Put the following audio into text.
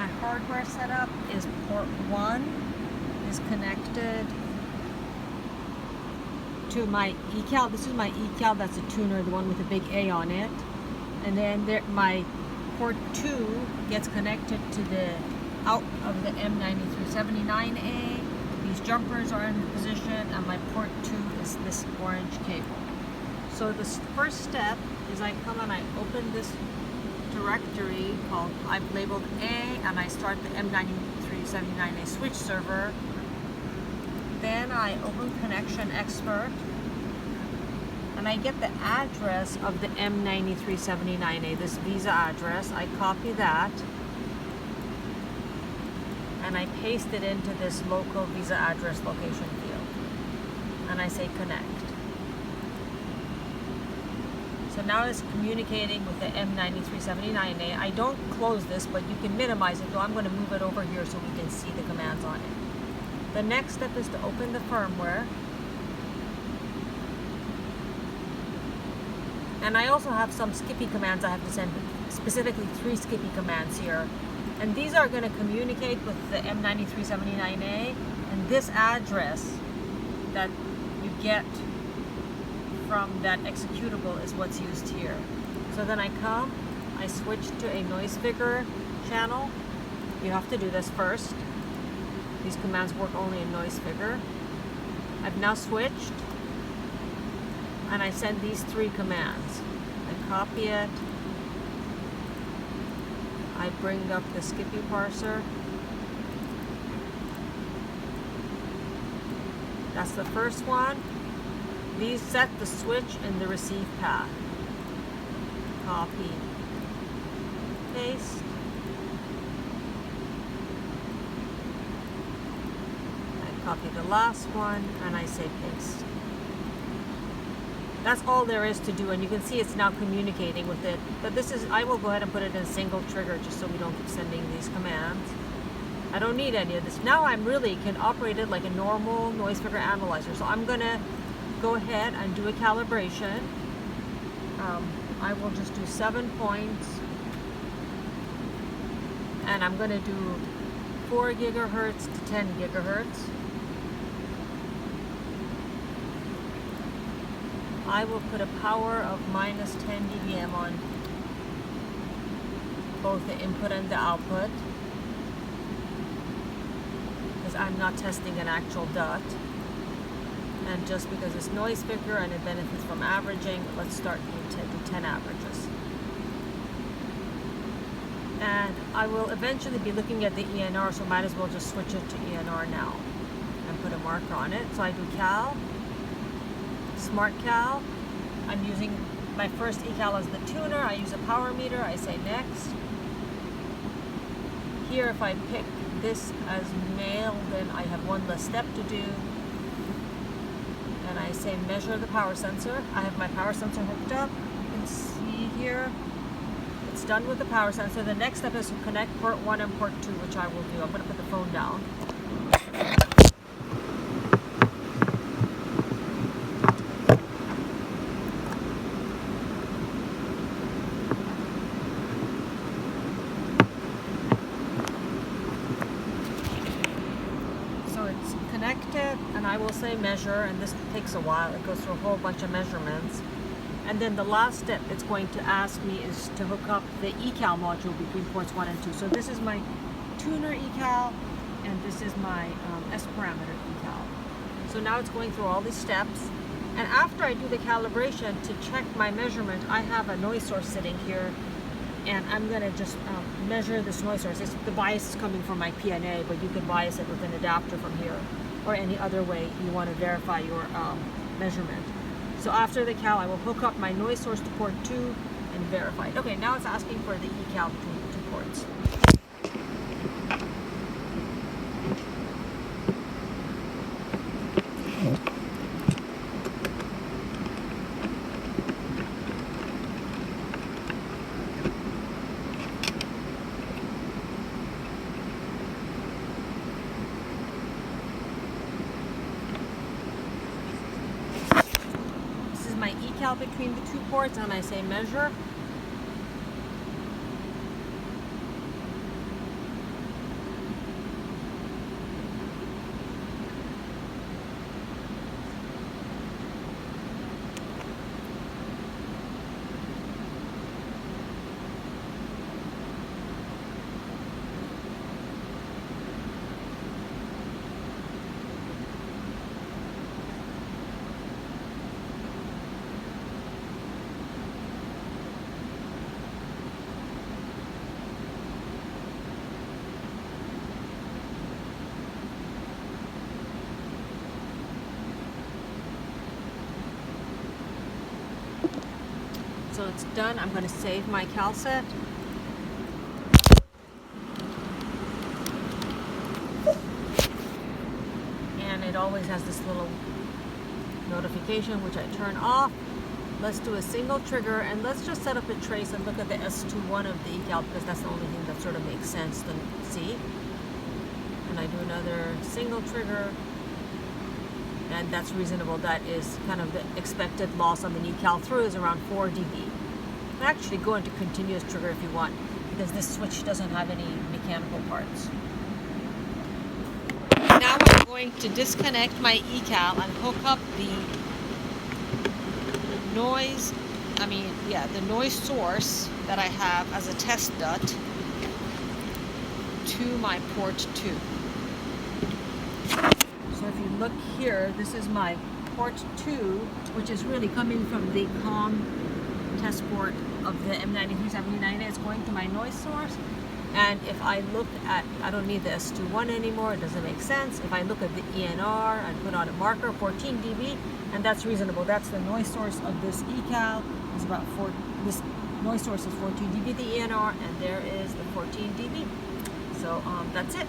my hardware setup is port 1 is connected to my eCal. This is my eCal, that's a tuner, the one with the big A on it. And then my port 2 gets connected to the out of the M9379A. These jumpers are in position, and my port 2 is this orange cable. So the first step is I come and I open this directory called, I've labeled A, and I start the M9379A switch server. Then I open Connection Expert, and I get the address of the M9379A, this Visa address. I copy that, and I paste it into this local Visa address location field, and I say connect. So now it's communicating with the M9379A. I don't close this, but you can minimize it, though I'm going to move it over here so we can see the commands on it. The next step is to open the firmware. And I also have some Skippy commands I have to send, specifically 3 Skippy commands here. And these are going to communicate with the M9379A, and this address that you get from that executable is what's used here. So then I come, I switch to a noise figure channel. You have to do this first. These commands work only in noise figure. I've now switched, and I send these 3 commands. I copy it. I bring up the Skippy parser. That's the first one. These set the switch in the receive path. Copy, paste. I copy the last one, and I say paste. That's all there is to do, and you can see it's now communicating with it. But this is, I will go ahead and put it in single trigger just so we don't keep sending these commands. I don't need any of this. Now I really can operate it like a normal noise figure analyzer. So I'm gonna go ahead and do a calibration. I will just do 7 points, and I'm gonna do 4 gigahertz to 10 gigahertz. I will put a power of minus 10 dBm on both the input and the output, because I'm not testing an actual DUT. And just because it's noise figure and it benefits from averaging, let's start doing 10 averages. And I will eventually be looking at the ENR, so might as well just switch it to ENR now and put a marker on it. So I do cal, smart cal. I'm using my first eCal as the tuner. I use a power meter. I say next. Here, if I pick this as male, then I have one less step to do. And I say measure the power sensor. I have my power sensor hooked up. You can see here it's done with the power sensor. The next step is to connect port 1 and port 2, which I will do. I'm going to put the phone down. Connected, and I will say measure, and this takes a while. It goes through a whole bunch of measurements, and then the last step it's going to ask me is to hook up the eCal module between ports 1 and 2. So this is my tuner eCal, and this is my S parameter eCal. So now it's going through all these steps, and after I do the calibration to check my measurement, I have a noise source sitting here, and I'm going to just measure this noise source. The bias is coming from my PNA, but you can bias it with an adapter from here, or any other way you want to verify your measurement. So after the cal, I will hook up my noise source to port 2 and verify it. Okay, now it's asking for the eCal between the 2 ports. My eCal between the 2 ports, and I say measure. so it's done. I'm going to save my cal set. And it always has this little notification which I turn off. Let's do a single trigger, and let's just set up a trace and look at the S21 of the ecal, because that's the only thing that sort of makes sense to see. And I do another single trigger, and that's reasonable. That is kind of the expected loss on the ecal through is around 4 dB. Actually go into continuous trigger if you want, because this switch doesn't have any mechanical parts. Now I'm going to disconnect my ecal and hook up the noise source that I have as a test dot to my port 2. So if you look here, this is my port 2, which is really coming from the COM test port of the M9379A. It's going to my noise source. And if I look at, I don't need the S21 anymore, it doesn't make sense. If I look at the ENR and put on a marker, 14 dB, and that's reasonable. That's the noise source of this ecal. It's about this noise source is 14 dB, the ENR, and there is the 14 dB. So that's it.